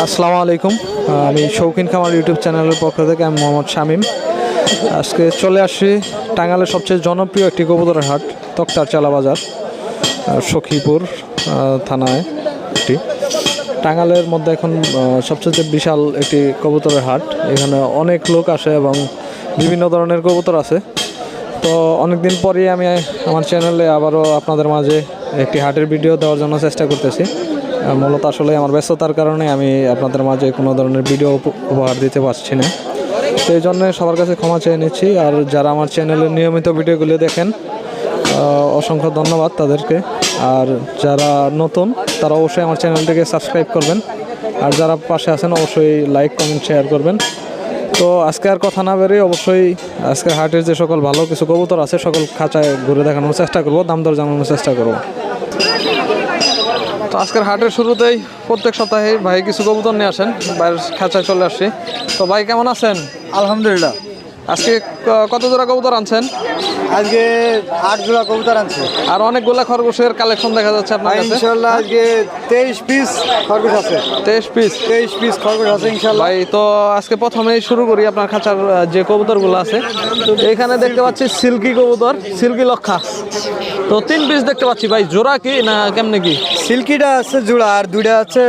আসসালামু আলাইকুম। আমি শৌখিন খামার ইউটিউব চ্যানেলের পক্ষ থেকে আমি মোহাম্মদ শামীম। আজকে চলে আসছি টাঙ্গাইলের সবচেয়ে জনপ্রিয় একটি কবুতরের হাট, তক্তার চালা বাজার, সখীপুর থানায় একটি। টাঙ্গাইলের মধ্যে এখন সবচেয়ে বিশাল একটি কবুতরের হাট। এখানে অনেক লোক আসে এবং বিভিন্ন ধরনের কবুতর আছে। তো অনেকদিন পরেই আমি আমার চ্যানেলে আবারও আপনাদের মাঝে একটি হাটের ভিডিও দেওয়ার জন্য চেষ্টা করতেছি। মূলত আসলে আমার ব্যস্ততার কারণে আমি আপনাদের মাঝে কোনো ধরনের ভিডিও উপহার দিতে পারছি না। তো এই জন্য সবার কাছে ক্ষমা চেয়ে নিচ্ছি। আর যারা আমার চ্যানেলের নিয়মিত ভিডিওগুলো দেখেন, অসংখ্য ধন্যবাদ তাদেরকে। আর যারা নতুন তারা অবশ্যই আমার চ্যানেলটিকে সাবস্ক্রাইব করবেন। আর যারা পাশে আছেন অবশ্যই লাইক, কমেন্ট, শেয়ার করবেন। তো আজকে আর কথা না বেরিয়ে অবশ্যই আজকের হাটের যে সকল ভালো কিছু কবুতর আছে সকল খাঁচায় ঘুরে দেখানোর চেষ্টা করব, দাম দর জানানোর চেষ্টা করব। তো আজকের হাটের শুরুতেই প্রত্যেক সপ্তাহে ভাই কিছু কবুতর নিয়ে আসেন, বাইরের খাঁচায় চলে আসছি। তো ভাই কেমন আছেন? আলহামদুলিল্লাহ। আজকে কত জোড়া কবুতর আনছেন? আজকে 8 জোড়া কবুতর আনছে। আর অনেকগুলা খরগোশের কালেকশন দেখা যাচ্ছে আপনার কাছে। ইনশাআল্লাহ আজকে 23 পিস খরগোশ আছে। 23 পিস খরগোশ আছে ইনশাআল্লাহ। ভাই তো আজকে প্রথমেই শুরু করি আপনার খাঁচার যে কবুতরগুলো আছে। এখানে দেখতে পাচ্ছি সিল্কি কবুতর, সিল্কি লক্ষা। তো 3 পিস দেখতে পাচ্ছি ভাই, জোড়া কি না কেমনে কি? সিল্কিটা আছে জোড়া আর দুইটা আছে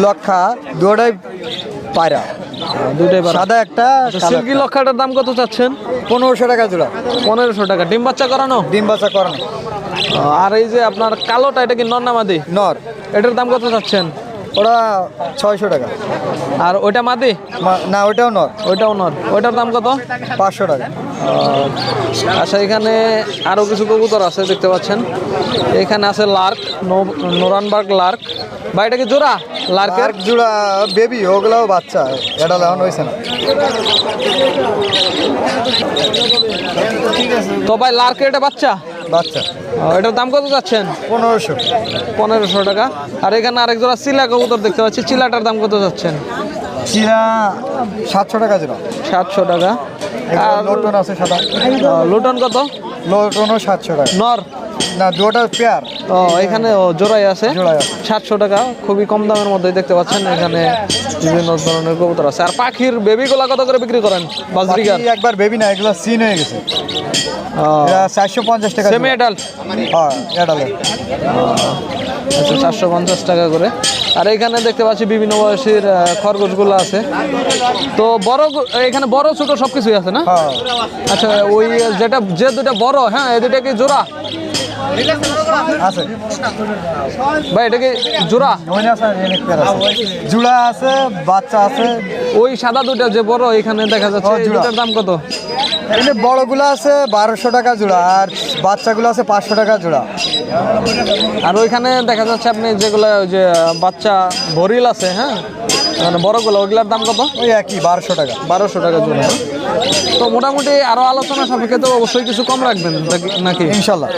লক্ষা, দুটোই পায়রা। দুইটাই সাদা একটা। সিল্কি লক্ষাটার দাম কত চাচ্ছেন? 1500 টাকা জোড়া। 1500 টাকা। ডিম বাচ্চা করানো? ডিম বাচ্চা করানো। আর এই যে আপনার কালোটা, এটা কি নর না মাদি? নর। এটার দাম কত চাচ্ছেন? ওরা 600 টাকা। আর ওইটা মাদি? না ওইটাও নর। ওইটাও নর। ওইটার দাম কত? 500 টাকা। আচ্ছা, এখানে আরও কিছু কবুতর আছে দেখতে পাচ্ছেন। এখানে আছে লার্ক, নোরানবার্গ লার্ক। ভাই এটা কি জোড়া? লার্কের জোড়া বেবি, ওগুলাও বাচ্চা, এটা লাগানো হয়েছে না। তো ভাই লার্কের এটা বাচ্চা? বাচ্চা। এটার দাম কত যাচ্ছেন? 1500 টাকা। আর এখানে আরেক জোড়া চিলা কবুতর দেখতে পাচ্ছি, চিলাটার দাম কত যাচ্ছেন? চিলা 700 টাকা জোড়া। 700 টাকা। আর লোটন আছে সাদা। লুটন কত? লোটনও 700 টাকা। নর না দুটো পেয়ার। এখানে জোড়াই আছে 700 টাকা। খুবই কম দামের মধ্যে দেখতে পাচ্ছেন। এখানে বিভিন্ন ধরনের কবুতর আছে। আর পাখির বেবিগুলা কত করে বিক্রি করেন? বাজরিগার একবার বেবি না, এগুলো সিন হয়ে গেছে। 450 টাকা। Semi adult? হ্যাঁ অ্যাডাল্ট। আচ্ছা, 450 টাকা করে। আর এখানে দেখতে পাচ্ছি বিভিন্ন বয়সের খরগোশগুলো আছে। তো বড়, এখানে বড় ছোট সব কিছুই আছে না? আচ্ছা, ওই যে দুটা বড়, হ্যাঁ এই দুটা কি জোড়া আছে ভাই? এটা কি জোড়া? জোড়া আছে, বাচ্চা আছে। ওই সাদা দুটা যে বড় এখানে দেখা যাচ্ছে, এটার দাম কত? এখানে বড়গুলো আছে 1200 টাকা জোড়া আর বাচ্চাগুলো আছে 500 টাকা জোড়া। আর ওইখানে দেখা যাচ্ছে আপনি যেগুলো যে বাচ্চা ভরিল আছে, হ্যাঁ মানে বড়গুলো, ওইগুলোর দাম কত? ওই একই 1200 টাকা। 1200 টাকা জোড়া। তো মোটামুটি আরো আলোচনা সাপেক্ষে তো অবশ্যই কিছু কম রাখবেন নাকি? ইনশাল্লাহ।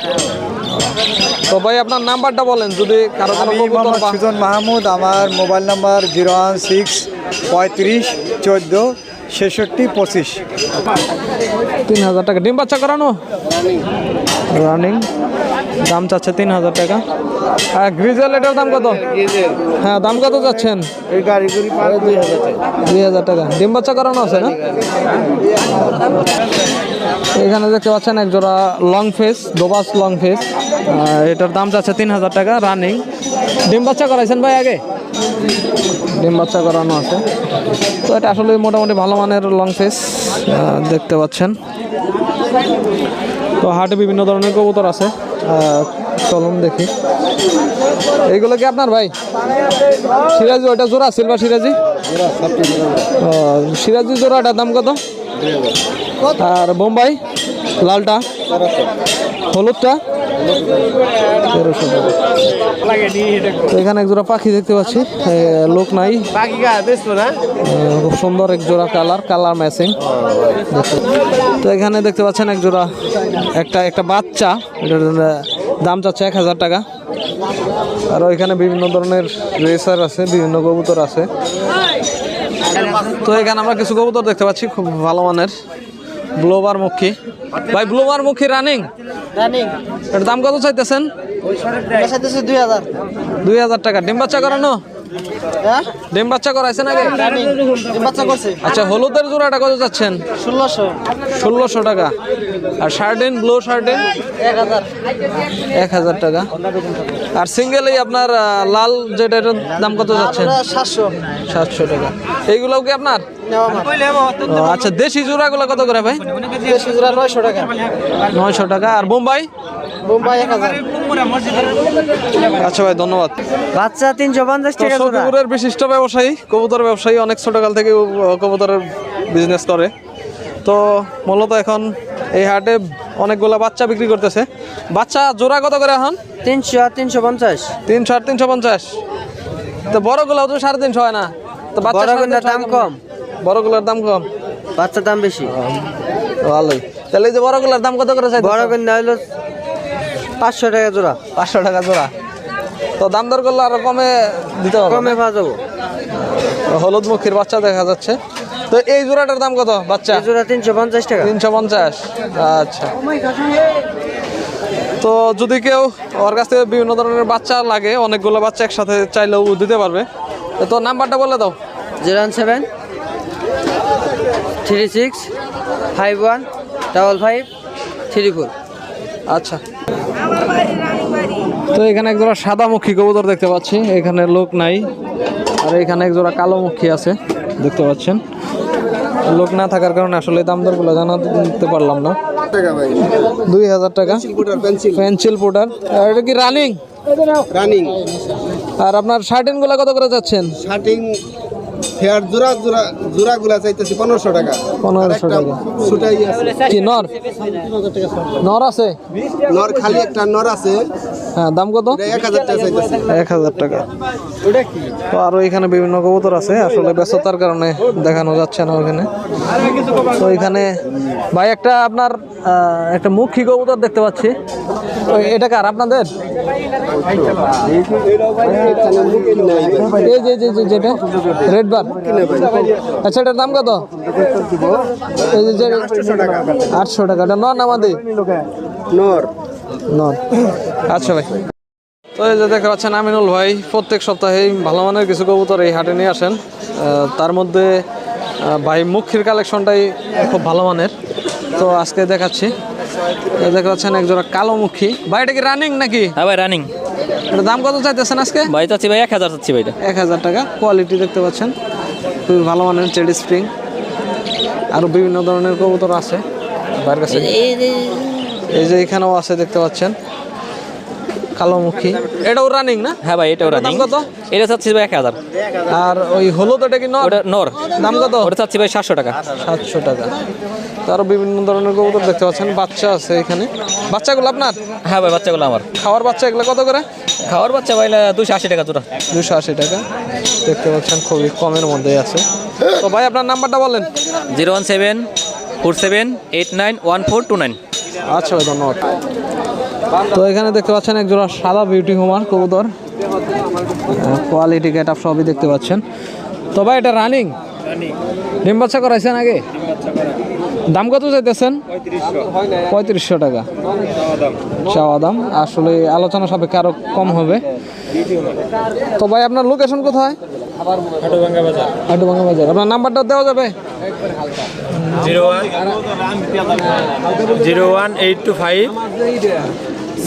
তো ভাই আপনার নাম্বারটা বলেন যদি কারো কোনো কবুতর। সুজন মাহমুদ, আমার মোবাইল নাম্বার 016 35 14 66 25। 3000 টাকা। ডিম বাচ্চা করানো? রানিং। দাম চাচ্ছে 3000 টাকা। আর গ্রিজেল এটার দাম কত? হ্যাঁ দাম কত যাচ্ছেন? 2000 টাকা। ডিম বাচ্চা করানো আছে না? এখানে দেখতে পাচ্ছেন এক জোড়া লং ফেস, দোবাস লং ফেস। এটার দাম চাচ্ছে 3000 টাকা। রানিং। ডিম বাচ্চা করাইছেন ভাই আগে? ডিম বাচ্চা করানো আছে। তো এটা আসলে মোটামুটি ভালো মানের লং ফেস দেখতে পাচ্ছেন। তো হাটে বিভিন্ন ধরনের কবুতর আছে, চলুন দেখি। এইগুলো কি আপনার ভাই? সিরাজি ওইটা জোড়া, সিলভার সিরাজি? সিরাজি জোড়াটার দাম কত? আর বোম্বাই লালটা, হলুদটা 1300 টাকা। এখানে এক জোড়া পাখি দেখতে পাচ্ছি, লোক নাই। খুব সুন্দর এক জোড়া কালার ম্যাচিং। তো এখানে দেখতে পাচ্ছেন এক জোড়া একটা বাচ্চা, এটার দাম চাচ্ছে 1000 টাকা। আর ওইখানে বিভিন্ন ধরনের রেসার আছে, বিভিন্ন কবুতর আছে। তো এখানে আমরা কিছু কবুতর দেখতে পাচ্ছি খুব ভালো মানের। ব্লোবার মুখী ভাই, ব্লোবার মুখী রানিং। এর দাম কত চাইতেছেন? 2000 2000 টাকা। ডিম বাচ্চা করানো? হ্যাঁ ডিম বাচ্চা করাইছেন আগে? বাচ্চা করছে আচ্ছা, হলুদের জোড়াটা কত যাচ্ছেন? 1600 1600 টাকা। আর শার্টিন, ব্লু শার্টিন 1000 1000 টাকা। আর সিঙ্গেলই আপনার লাল যেটা, এটার দাম কত যাচ্ছেন? 700 700 টাকা। এইগুলোও কি আপনার? নেওয়া আমার ও, আচ্ছা, দেশি জোড়াগুলো কত করে ভাই? দেশি জোড়া 900 টাকা 900 টাকা। আর বোম্বাই? বোম্বাই 1000 আচ্ছা ভাই, ধন্যবাদ। বাচ্চা 350 টাকা জোড়া সখীপুরের বিশিষ্ট ব্যবসায়ী, কবুতর ব্যবসায়ী, অনেক ছোটকাল থেকে কবুতরের বিজনেস করে। তো মূলত এখন এই হাটে অনেকগুলো বাচ্চা বিক্রি করতেছে। বাচ্চা জোড়া কত করে এখন? 300 আর 350 300 আর 350। তো বড়গুলো তো 350 হয় না? তো বাচ্চা বড়গুলোর দাম কম, বড়গুলোর দাম কম, বাচ্চার দাম বেশি। ভালোই। তাহলে এই যে বড়গুলোর দাম কত করে চাই? বড় গুলো হলো 500 টাকা জোড়া 500 টাকা জোড়া। তো দাম দর করলে আরো কমে দিতে হবে। কমে পাওয়া যাবো। হলুদ মুখীর বাচ্চা দেখা যাচ্ছে। তো এই জোড়াটার দাম কত বাচ্চা? এই জোড়া 350 টাকা 350। আচ্ছা, তো যদি কেউ ওর কাছ থেকে বিভিন্ন ধরনের বাচ্চা লাগে, অনেকগুলো বাচ্চা একসাথে চাইলেও দিতে পারবে। তো নাম্বারটা বলে দাও। 017 36 51 55 34। আচ্ছা, তো এখানে এক জোড়া সাদামুখী কবুতর দেখতে পাচ্ছি, এখানে লোক নাই। আর এখানে এক জোড়া কালোমুখী আছে দেখতে পাচ্ছেন। লোক না থাকার কারণে আসলে দাম দরগুলো জানাতে পারলাম না। 2000 টাকা পেন্সিল পুটার। আর এটা কি রানিং? রানিং আর আপনার শার্টিন গুলা কত করে যাচ্ছেন? শার্টিং ফেয়ার জোড়া গুলা চাইতেছি 1500 টাকা 1500 টাকা। সুটাই আছে কি নর? নর আছে? নর খালি একটা নর আছে, হ্যাঁ, দাম কত? এটা 1000 টাকা চাইতেছি। 1000 টাকা। তো আরো এখানে বিভিন্ন কবুতর আছে, আসলে ব্যস্ততার কারণে দেখানো যাচ্ছে না ওখানে। তো এখানে ভাই একটা আপনার একটা মুখী কবুতর দেখতে পাচ্ছি। তো এটা কার, আপনাদের? এই যে যেটা রেড বার, আচ্ছা, এটার দাম কত? এই যে 800 টাকা। এটা নর না মাদি? নর নর। আচ্ছা ভাই, তো এই যে দেখতে পাচ্ছেন আমিনুল ভাই প্রত্যেক সপ্তাহেই ভালো মানের কিছু কবুতর এই হাটে নিয়ে আসেন। তার মধ্যে ভাই মুখির কালেকশনটাই খুব ভালো মানের। তো আজকে দেখাচ্ছি, দেখতে পাচ্ছেন এক জোড়া কালো মুখী। ভাই এটা কি রানিং নাকি? হ্যাঁ ভাই রানিং। এটা দাম কত চাইতেছেন আজকে? ভাই চাচ্ছি ভাই 1000 চাচ্ছি ভাই। 1000 টাকা। কোয়ালিটি দেখতে পাচ্ছেন খুবই ভালো মানের, চেড স্প্রিং। আরও বিভিন্ন ধরনের কবুতর আছে ভাইয়ের কাছে। এই যে এখানেও আছে দেখতে পাচ্ছেন কালোমুখী। এটাও রানিং না? হ্যাঁ ভাই এটাও রানিং। দাম কত? এটা চাচ্ছি ভাই 1000। আর ওই হলুদ এটা কি নর? ওটা নর। দাম কত? ওটা চাচ্ছি ভাই 700 টাকা। 700 টাকা। তো আরও বিভিন্ন ধরনের কবুতর দেখতে পাচ্ছেন, বাচ্চা আছে এখানে। বাচ্চাগুলো আপনার? হ্যাঁ ভাই বাচ্চাগুলো আমার। খাওয়ার বাচ্চা এগুলো কত করে? খাওয়ার বাচ্চা ভাই 280 টাকা জোড়া। 280 টাকা। দেখতে পাচ্ছেন খুবই কমের মধ্যেই আছে। তো ভাই আপনার নাম্বারটা বলেন। 017 47 89 1429। আচ্ছা ভাই, ধন্যবাদ। তো এখানে দেখতে পাচ্ছেন এক জোড়া সাদা বিউটি হোমার কবুতর, কোয়ালিটি গেট আপ সবই দেখতে পাচ্ছেন। তো ভাই এটা রানিং? ডিম বাচ্চা করাইছেন আগে? দাম কত চাইতেছেন? 3500 টাকা চাওয়া দাম। আসলে আলোচনা সাপেক্ষে আরো কম হবে। তো ভাই আপনার লোকেশন কোথায়? হাটুভাঙ্গা বাজার। আপনার নাম্বারটা দেওয়া যাবে? 01825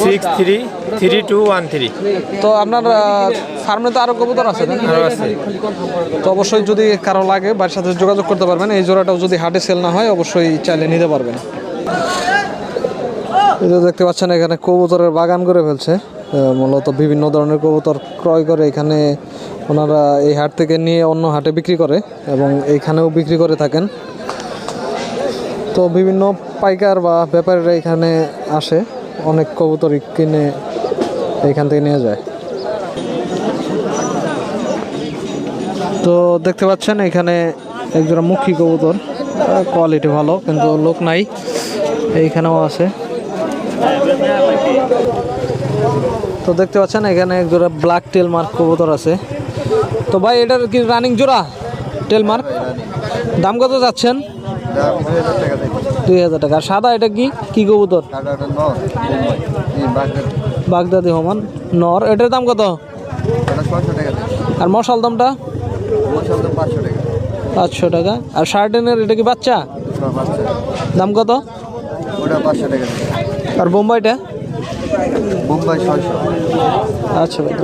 633213। তো আপনার ফার্মে তো আরো কবুতর আছে না? তো অবশ্যই যদি কারো লাগে বাড়ির সাথে যোগাযোগ করতে পারবেন। এই জোড়াটাও যদি হাটে সেল না হয় অবশ্যই চাইলে নিতে পারবেন। এই যে দেখতে পাচ্ছেন এখানে কবুতরের বাগান করে ফেলছে। মূলত বিভিন্ন ধরনের কবুতর ক্রয় করে এখানে ওনারা এই হাট থেকে নিয়ে অন্য হাটে বিক্রি করে এবং এইখানেও বিক্রি করে থাকেন। তো বিভিন্ন পাইকার বা ব্যাপারীরা এখানে আসে, অনেক কবুতরই কিনে এইখান থেকে নিয়ে যায়। তো দেখতে পাচ্ছেন এখানে একজোড়া মুখী কবুতর, কোয়ালিটি ভালো কিন্তু লোক নাই। এইখানেও আছে। তো দেখতে পাচ্ছেন এখানে একজোড়া ব্ল্যাক টেল মার্ক কবুতর আছে। তো ভাই এটার কি রানিং জোড়া টেল মার্ক? দাম কত যাচ্ছেন? 2000 টাকা। আর সাদা এটা কি কবুতর? বাগদাদি হোমান নর। এটার দাম কত? আর মশাল দামটা 500 টাকা। আর শার্টেনের এটা কি বাচ্চা? দাম কত? ওটা 500 টাকা। আর বোম্বাইটা? বোম্বাই 600। আচ্ছা ভাই।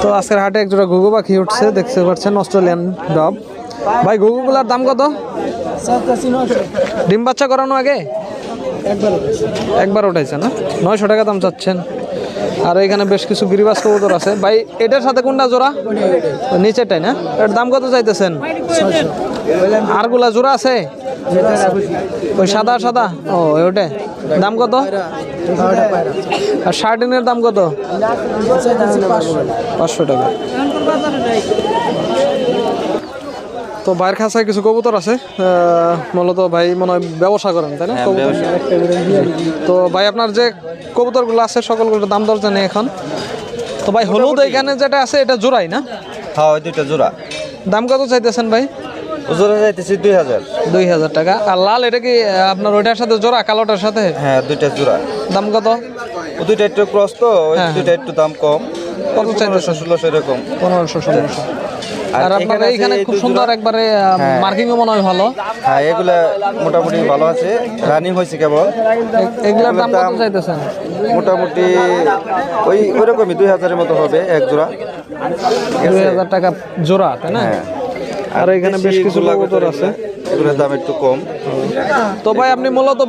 তো আজকের হাটে এক জোড়া ঘুঘু পাখি উঠছে, দেখতে পাচ্ছেন অস্ট্রেলিয়ান ডব। ভাই ঘুঘুগুলার দাম কত? ডিম বাচ্চা করানো আগে একবার উঠাইছে না? 900 টাকা দাম চাচ্ছেন। আর এখানে বেশ কিছু গিরিবাস কবুতর আছে। ভাই এটার সাথে কোনটা জোড়া? নিচেরটাই না? এর দাম কত চাইতেছেন? আরগুলা জোড়া আছে? ওই সাদা সাদা? ও ওটা দাম কত? আর শার্টিনের দাম কত? 500 টাকা। তো বাইরের খাঁচায় কিছু কবুতর আছে, মূলত ভাই মনে হয় ব্যবসা করেন তাই না? তো ভাই আপনার যে কবুতরগুলো আছে সকলগুলোর দাম দর জানি এখন। তো ভাই হলুদ এখানে যেটা আছে এটা জোড়াই না? হ্যাঁ, ওই দুইটা জোড়া। দাম কত চাইতেছেন ভাই? জোড়া চাইতেছি 2000। 2000 টাকা। আর লাল এটা কি আপনার ওইটার সাথে জোড়া, কালোটার সাথে? হ্যাঁ, দুইটা জোড়া। দাম কত? ও দুইটা একটু ক্রস তো, ওই দুইটা একটু দাম কম। কত চাইতেছেন? 1600 এরকম। 1500-1600। আর আপনার এইখানে খুব সুন্দর একবারে মার্কিংও মনে হয় ভালো। হ্যাঁ, এগুলা মোটামুটি ভালো আছে, রানিং হয়েছে কেবল। এগুলার দাম কত চাইতেছেন? মোটামুটি ওইরকমই 2000 এর মতো হবে এক জোড়া। 2000 টাকা জোড়া তাই না? আর এখানে বেশ কিছু কবুতর আছে, এগুলোর দাম একটু কম। তো ভাই আপনি মূলত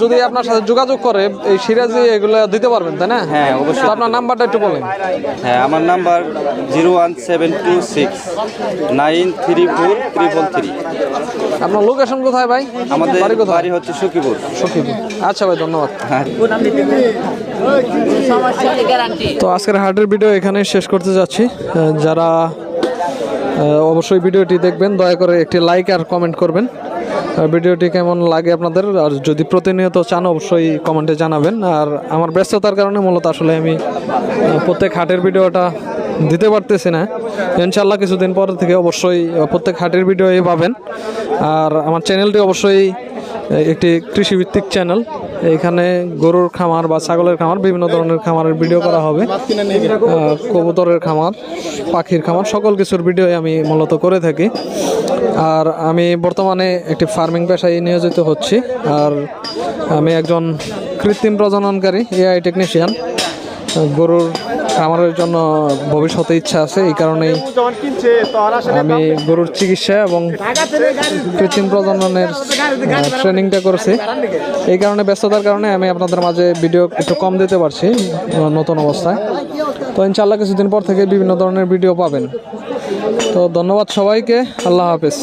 যদি আপনার সাথে যোগাযোগ করে এই সিরাজি এগুলো দিতে পারবেন তাই না? হ্যাঁ, অবশ্যই। তো আপনার নাম্বারটা একটু বলেন। হ্যাঁ, আমার নাম্বার 01726934333। আপনার লোকেশন কোথায় ভাই? আমাদের বাড়ি কোথায়? বাড়ি হচ্ছে সখীপুর। সখীপুর। আচ্ছা ভাই, ধন্যবাদ। হ্যাঁ। তো আজকের হাটের ভিডিও এখানে শেষ করতে যাচ্ছি। যারা অবশ্যই ভিডিওটি দেখবেন, দয়া করে একটি লাইক আর কমেন্ট করবেন। ভিডিওটি কেমন লাগে আপনাদের, আর যদি প্রতিনিয়ত চান অবশ্যই কমেন্টে জানাবেন। আর আমার ব্যস্ততার কারণে মূলত আসলে আমি প্রত্যেক হাটের ভিডিওটা দিতে পারতেছি না। ইনশাল্লাহ কিছুদিন পর থেকে অবশ্যই প্রত্যেক হাটের ভিডিওই পাবেন। আর আমার চ্যানেলটি অবশ্যই একটি কৃষিভিত্তিক চ্যানেল। এখানে গরুর খামার বা ছাগলের খামার, বিভিন্ন ধরনের খামারের ভিডিও করা হবে। কবুতরের খামার, পাখির খামার, সকল কিছুর ভিডিও আমি মূলত করে থাকি। আর আমি বর্তমানে একটি ফার্মিং পেশায় নিয়োজিত হচ্ছি। আর আমি একজন কৃত্রিম প্রজননকারী, এআই টেকনিশিয়ান। গরুর খামারের জন্য ভবিষ্যতে ইচ্ছা আছে, এই কারণেই আমি গরুর চিকিৎসা এবং কৃত্রিম প্রজননের ট্রেনিংটা করছি। এই কারণে ব্যস্ততার কারণে আমি আপনাদের মাঝে ভিডিও একটু কম দিতে পারছি নতুন অবস্থায়। তো ইনশাআল্লাহ কিছুদিন পর থেকে বিভিন্ন ধরনের ভিডিও পাবেন। তো ধন্যবাদ সবাইকে, আল্লাহ হাফেজ।